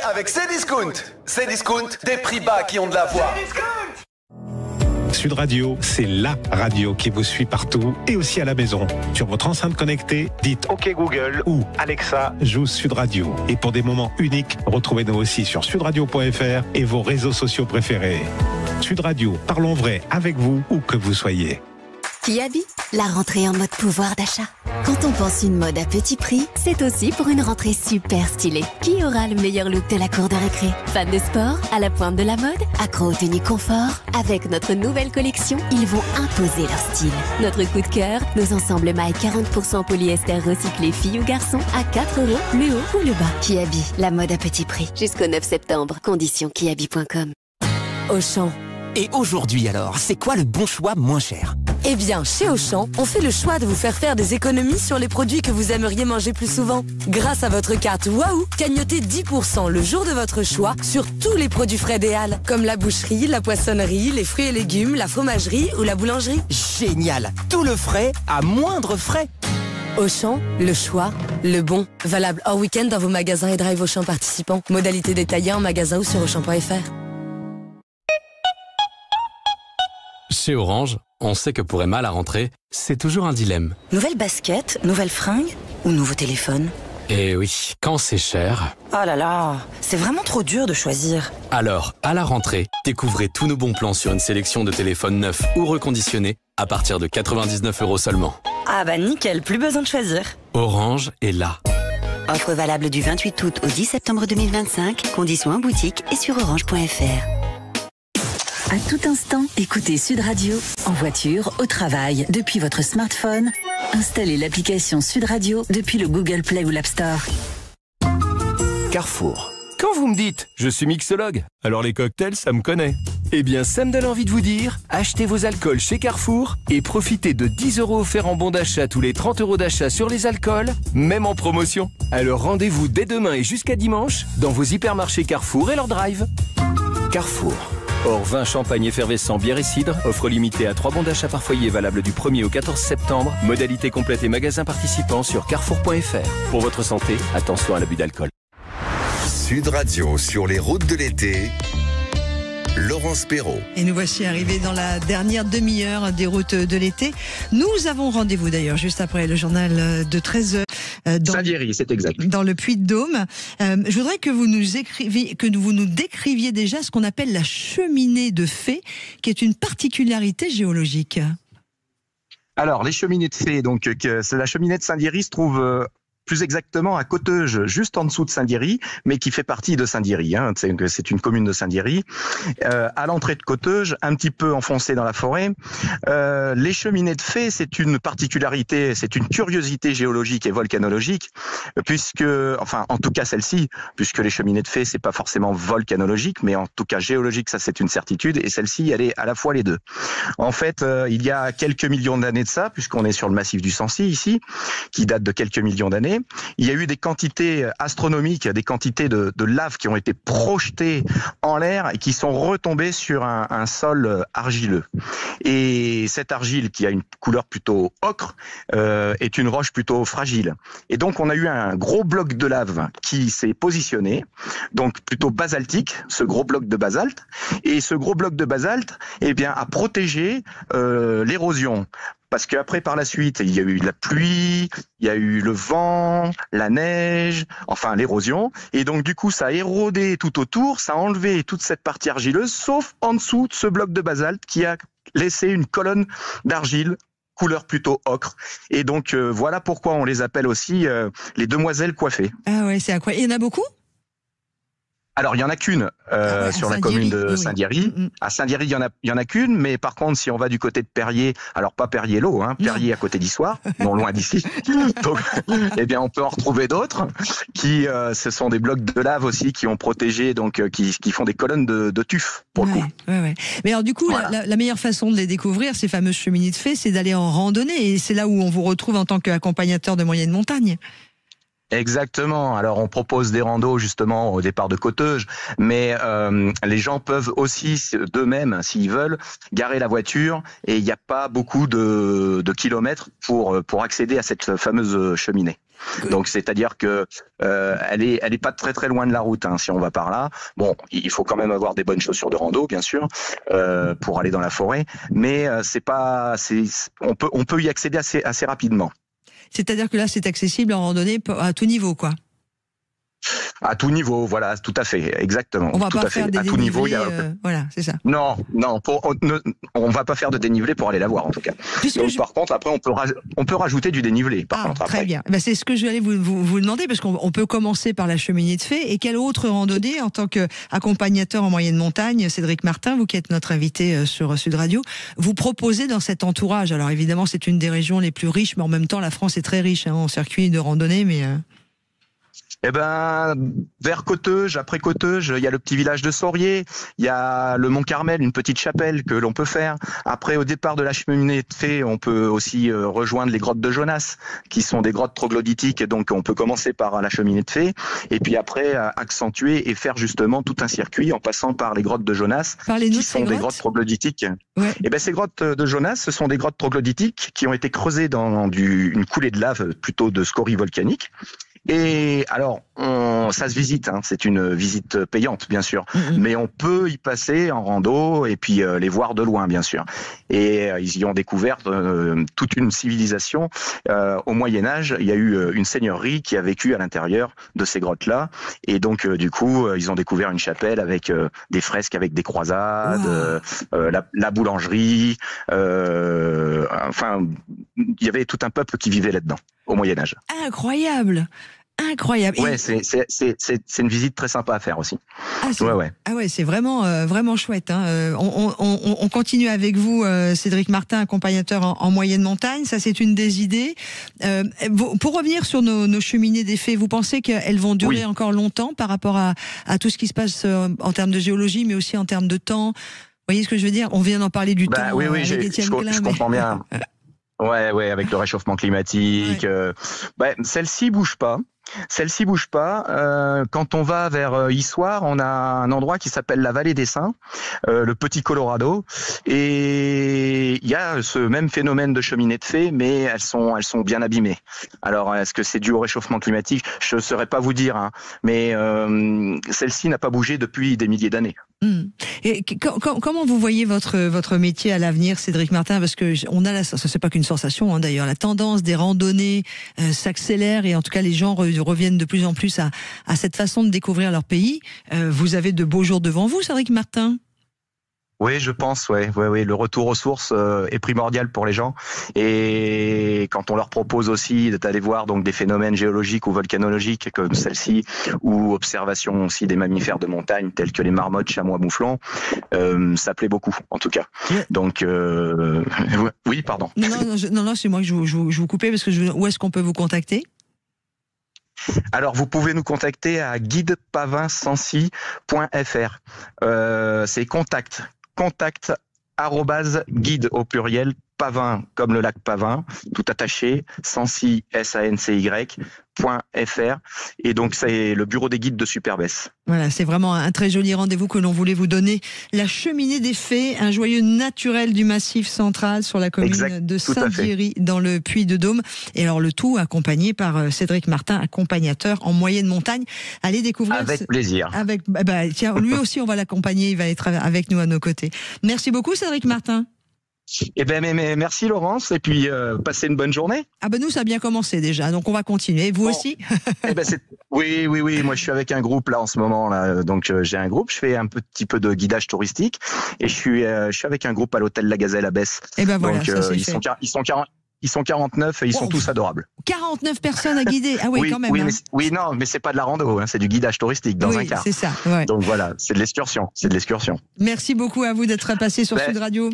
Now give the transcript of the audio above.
avec Cdiscount. Cdiscount, des prix bas qui ont de la voix. Sud Radio, c'est la radio qui vous suit partout et aussi à la maison. Sur votre enceinte connectée, dites OK Google ou Alexa joue Sud Radio. Et pour des moments uniques, retrouvez-nous aussi sur sudradio.fr et vos réseaux sociaux préférés. Sud Radio, parlons vrai avec vous où que vous soyez. Kiabi, la rentrée en mode pouvoir d'achat. Quand on pense une mode à petit prix, c'est aussi pour une rentrée super stylée. Qui aura le meilleur look de la cour de récré? Fans de sport, à la pointe de la mode, accro aux tenues confort? Avec notre nouvelle collection, ils vont imposer leur style. Notre coup de cœur, nos ensembles mailles 40% polyester recyclé filles ou garçons à 4 €, le haut ou le bas. Kiabi, la mode à petit prix. Jusqu'au 9 septembre. Conditions kiabi.com. Auchan. Et aujourd'hui alors, c'est quoi le bon choix moins cher? Eh bien, chez Auchan, on fait le choix de vous faire des économies sur les produits que vous aimeriez manger plus souvent. Grâce à votre carte Waouh, cagnotez 10% le jour de votre choix sur tous les produits frais des Halles, comme la boucherie, la poissonnerie, les fruits et légumes, la fromagerie ou la boulangerie. Génial! Tout le frais à moindre frais. Auchan, le choix, le bon. Valable hors week-end dans vos magasins et drive Auchan participants. Modalité détaillée en magasin ou sur Auchan.fr. Chez Orange, on sait que pour Emma, à la rentrée, c'est toujours un dilemme. Nouvelle basket, nouvelle fringue ou nouveau téléphone? Et oui, quand c'est cher... Oh là là, c'est vraiment trop dur de choisir. Alors, à la rentrée, découvrez tous nos bons plans sur une sélection de téléphones neufs ou reconditionnés à partir de 99 € seulement. Ah bah nickel, plus besoin de choisir. Orange est là. Offre valable du 28 août au 10 septembre 2025. Conditions en boutique et sur orange.fr. À tout instant, écoutez Sud Radio, en voiture, au travail, depuis votre smartphone. Installez l'application Sud Radio depuis le Google Play ou l'App Store. Carrefour. Quand vous me dites « je suis mixologue », alors les cocktails, ça me connaît. Eh bien, ça me donne envie de vous dire, achetez vos alcools chez Carrefour et profitez de 10 € offerts en bon d'achat tous les 30 € d'achat sur les alcools, même en promotion. Alors rendez-vous dès demain et jusqu'à dimanche dans vos hypermarchés Carrefour et leur drive. Carrefour. Hors vin, champagne, effervescent, bière et cidre, offre limitée à 3 bons d'achat par foyer valable du 1er au 14 septembre. Modalité complète et magasins participants sur carrefour.fr. Pour votre santé, attention à l'abus d'alcool. Sud Radio sur les routes de l'été. Laurence Perrault. Et nous voici arrivés dans la dernière demi-heure des routes de l'été. Nous avons rendez-vous d'ailleurs juste après le journal de 13h. Saint-Thierry, c'est exact. Dans le Puy-de-Dôme. Je voudrais que vous nous décriviez déjà ce qu'on appelle la cheminée de Fay, qui est une particularité géologique. Alors, les cheminées de Fay, donc la cheminée de Saint-Thierry se trouve plus exactement à Cotteuge, juste en dessous de Saint-Thierry, mais qui fait partie de Saint-Thierry. Hein. C'est une commune de Saint-Thierry. À l'entrée de Cotteuge, un petit peu enfoncé dans la forêt. Les cheminées de Fay, c'est une particularité, c'est une curiosité géologique et volcanologique, puisque, enfin, en tout cas celle-ci, puisque les cheminées de Fay, c'est pas forcément volcanologique, mais en tout cas géologique, ça c'est une certitude, et celle-ci, elle est à la fois les deux. En fait, il y a quelques millions d'années de ça, puisqu'on est sur le massif du Sancy ici, qui date de quelques millions d'années. Il y a eu des quantités astronomiques, des quantités de lave qui ont été projetées en l'air et qui sont retombées sur un sol argileux. Et cette argile, qui a une couleur plutôt ocre, est une roche plutôt fragile. Et donc on a eu un gros bloc de lave qui s'est positionné, donc plutôt basaltique, ce gros bloc de basalte. Et ce gros bloc de basalte, eh bien, a protégé l'érosion. Parce qu'après, par la suite, il y a eu la pluie, il y a eu le vent, la neige, enfin l'érosion. Et donc, du coup, ça a érodé tout autour, ça a enlevé toute cette partie argileuse, sauf en dessous de ce bloc de basalte qui a laissé une colonne d'argile, couleur plutôt ocre. Et donc, voilà pourquoi on les appelle aussi les demoiselles coiffées. Ah ouais, c'est incroyable. Il y en a beaucoup ? Alors, il n'y en a qu'une sur la commune de Saint-Thierry. À Saint-Thierry, il y en a qu'une, mais par contre, si on va du côté de Perrier, alors pas Perrier-l'Eau, hein, Perrier à côté d'Issoire, non loin d'ici, donc, eh bien, on peut en retrouver d'autres qui, ce sont des blocs de lave aussi qui ont protégé, donc qui font des colonnes de tuf, pour le coup. Ouais. Mais alors, du coup, voilà. la meilleure façon de les découvrir, ces fameuses cheminées de Fay, c'est d'aller en randonnée, et c'est là où on vous retrouve en tant qu'accompagnateur de moyenne montagne. Exactement. Alors on propose des randos justement au départ de Cotteuge, mais les gens peuvent aussi d'eux-mêmes, s'ils veulent, garer la voiture et il n'y a pas beaucoup de kilomètres pour accéder à cette fameuse cheminée. Donc c'est-à-dire que elle est pas très très loin de la route, hein, si on va par là. Bon, il faut quand même avoir des bonnes chaussures de rando, bien sûr, pour aller dans la forêt, mais on peut y accéder assez rapidement. C'est-à-dire que là, c'est accessible en randonnée à tout niveau, quoi. À tout niveau, voilà, tout à fait, exactement. On va tout pas à faire fait. des À tout niveau, voilà, c'est ça. Non, on va pas faire de dénivelé pour aller la voir en tout cas. Donc, par contre, après, on peut rajouter du dénivelé. Très bien. Ben, c'est ce que je vais aller vous demander, parce qu'on peut commencer par la cheminée de fée. Et quelle autre randonnée, en tant qu'accompagnateur en moyenne montagne, Cédric Martin, vous qui êtes notre invité sur Sud Radio, vous proposez dans cet entourage? Alors évidemment, c'est une des régions les plus riches, mais en même temps, la France est très riche en circuits de randonnée, mais... Eh ben, vers Coteuge, après Coteuge, il y a le petit village de Saurier, il y a le Mont Carmel, une petite chapelle que l'on peut faire. Après, au départ de la cheminée de fée, on peut aussi rejoindre les grottes de Jonas, qui sont des grottes troglodytiques. Donc, on peut commencer par la cheminée de fée, et puis après, accentuer et faire justement tout un circuit en passant par les grottes de Jonas, qui sont des grottes troglodytiques. Ouais. Et ben, ces grottes de Jonas, ce sont des grottes troglodytiques qui ont été creusées dans une coulée de lave, plutôt de scories volcaniques. Et alors, ça se visite, hein, c'est une visite payante, bien sûr, mais on peut y passer en rando et puis les voir de loin, bien sûr. Et ils y ont découvert toute une civilisation. Au Moyen-Âge, il y a eu une seigneurie qui a vécu à l'intérieur de ces grottes-là. Et donc, du coup, ils ont découvert une chapelle avec des fresques avec des croisades, la boulangerie. Enfin, il y avait tout un peuple qui vivait là-dedans, au Moyen-Âge. Incroyable! Incroyable. Ouais, c'est une visite très sympa à faire aussi. Ah ouais, c'est vraiment vraiment chouette. Hein. On continue avec vous, Cédric Martin, accompagnateur en moyenne montagne. Ça, c'est une des idées. Pour revenir sur nos cheminées des fées, vous pensez qu'elles vont durer encore longtemps par rapport à tout ce qui se passe en termes de géologie, mais aussi en termes de temps? Vous voyez ce que je veux dire? On vient d'en parler du temps. Oui, je comprends bien. Ouais, avec le réchauffement climatique. Celle-ci bouge pas. Celle-ci bouge pas. Quand on va vers Issoire, on a un endroit qui s'appelle la Vallée des Saints, le Petit Colorado, et il y a ce même phénomène de cheminée de fée, mais elles sont bien abîmées. Alors, est-ce que c'est dû au réchauffement climatique? Je ne saurais pas vous dire, hein, mais celle-ci n'a pas bougé depuis des milliers d'années. Et comment vous voyez votre métier à l'avenir, Cédric Martin? Parce que on a c'est pas qu'une sensation, hein, d'ailleurs, la tendance des randonnées s'accélère, et en tout cas les gens reviennent de plus en plus à cette façon de découvrir leur pays. Vous avez de beaux jours devant vous, Cédric Martin? Oui, je pense, ouais. Le retour aux sources est primordial pour les gens. Et quand on leur propose aussi d'aller voir donc des phénomènes géologiques ou volcanologiques comme celle-ci, ou observation aussi des mammifères de montagne tels que les marmottes, chamois, mouflons, ça plaît beaucoup, en tout cas. Donc, oui, pardon. Non, c'est moi que je vous coupais, parce que où est-ce qu'on peut vous contacter? Alors, vous pouvez nous contacter à guidepavinsancy.fr. C'est contact @guide au pluriel, Pavin comme le lac Pavin, tout attaché, Sancy, SANCY.fr. Et donc, c'est le bureau des guides de Superbès. Voilà, c'est vraiment un très joli rendez-vous que l'on voulait vous donner. La cheminée des fées, un joyeux naturel du Massif central sur la commune de Saint-Thierry, dans le Puy-de-Dôme. Et alors, le tout accompagné par Cédric Martin, accompagnateur en moyenne montagne. Allez découvrir. Avec plaisir. Tiens, lui aussi, on va l'accompagner. Il va être avec nous à nos côtés. Merci beaucoup, Cédric Martin. Mais merci Laurence, et puis passez une bonne journée. Nous, ça a bien commencé déjà, donc on va continuer. Vous aussi? Oui, moi je suis avec un groupe là en ce moment là, donc j'ai un groupe, je fais un petit peu de guidage touristique, et je suis avec un groupe à l'hôtel La Gazelle à Besse. Voilà, donc ils sont 49 et ils sont tous adorables. 49 personnes à guider. Ah oui, quand même. Mais c'est pas de la rando, hein, c'est du guidage touristique dans un car. C'est ça. Ouais. Donc voilà, c'est de l'excursion. Merci beaucoup à vous d'être passé sur Sud Radio.